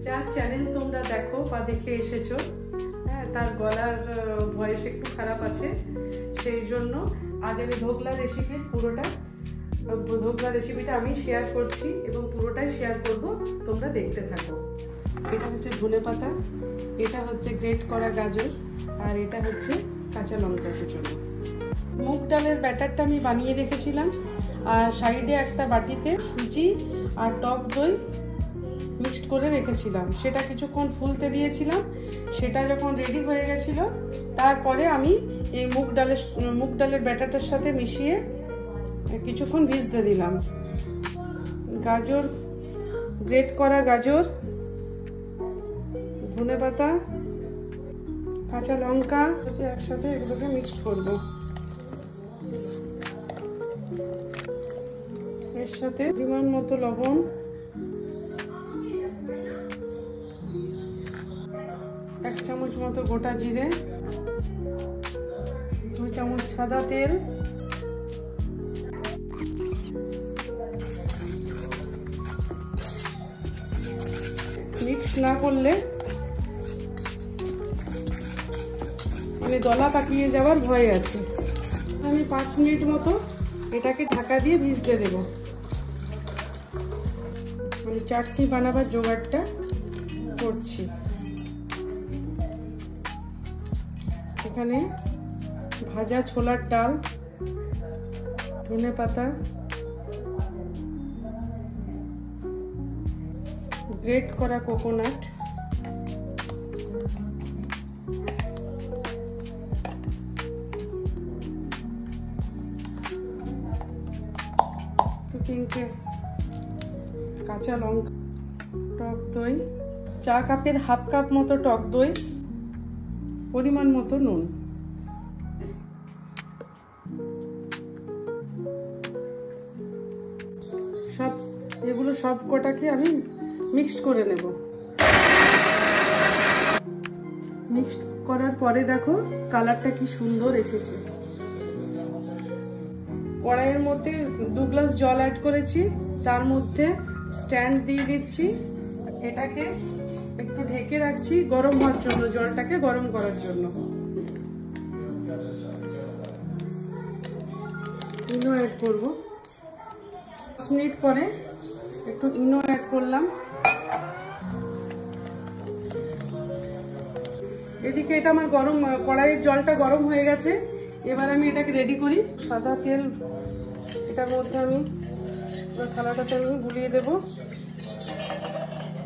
যার চ্যানেল তোমরা দেখো বা দেখে এসেছো, হ্যাঁ, তার গলার ভয়েস একটু খারাপ আছে, সেই জন্য আজ আমি ধোকলা রেসিপিটা আমি শেয়ার করছি এবং পুরোটাই শেয়ার করব, তোমরা দেখতে থাকো। এটা হচ্ছে ধনেপাতা, এটা হচ্ছে গ্রেট করা গাজর, আর এটা হচ্ছে কাঁচা লঙ্কা কুচনো। মুগ ডালের ব্যাটারটা আমি বানিয়ে রেখেছিলাম, আর সাইডে একটা বাটিতে সুজি আর টক দই মিক্সড করে রেখেছিলাম। সেটা কিছুক্ষণ ফুলতে দিয়েছিলাম। সেটা যখন রেডি হয়ে গেছিল, তারপরে আমি এই মুগ ডালের ব্যাটারটার সাথে মিশিয়ে কিছুক্ষণ ভিজতে দিলাম। গাজর, গ্রেট করা গাজর, ধনেপাতা, কাঁচা লঙ্কা একসাথে এগুলোকে মিক্সড করব। এর সাথে পরিমাণ মতো লবণ, এক চামচ মতো গোটা জিরে, 2 চামচ সাদা তেল, মিক্স না করলে মানে দলা পাকিয়ে যাওয়ার ভয় আছে। আমি 5 মিনিট মতো এটাকে ঢাকা দিয়ে ভিজতে দেব। আমি চাটনি বানাবার জোগাড়টা করছি। এখানে ভাজা ছোলার ডাল, ধনেপাতা, গ্রেট করা কোকোনাট, কাঁচা লঙ্কা, টক দই, চা কাপের হাফ কাপ মতো টক দই, পরিমাণ মতো নুন। এগুলো সব কটাকে আমি মিক্সড করে নেব। মিক্সড করার পরে দেখো কালারটা কি সুন্দর এসেছে। কড়াইয়ের মধ্যে 2 গ্লাস জল অ্যাড করেছি, তার মধ্যে স্ট্যান্ড দিয়ে দিচ্ছি। এটাকে একটু ঢেকে রাখছি গরম হওয়ার জন্য, জলটাকে গরম করার জন্য। ইনো অ্যাড করব। 10 মিনিট পরে একটু ইনো অ্যাড করলাম। এদিকে এটা আমার কড়াইয়ের জলটা গরম হয়ে গেছে। এবার আমি এটাকে রেডি করি। সাদা তেল এটার মধ্যে আমি থালাটাতে আমি গুলিয়ে দেব।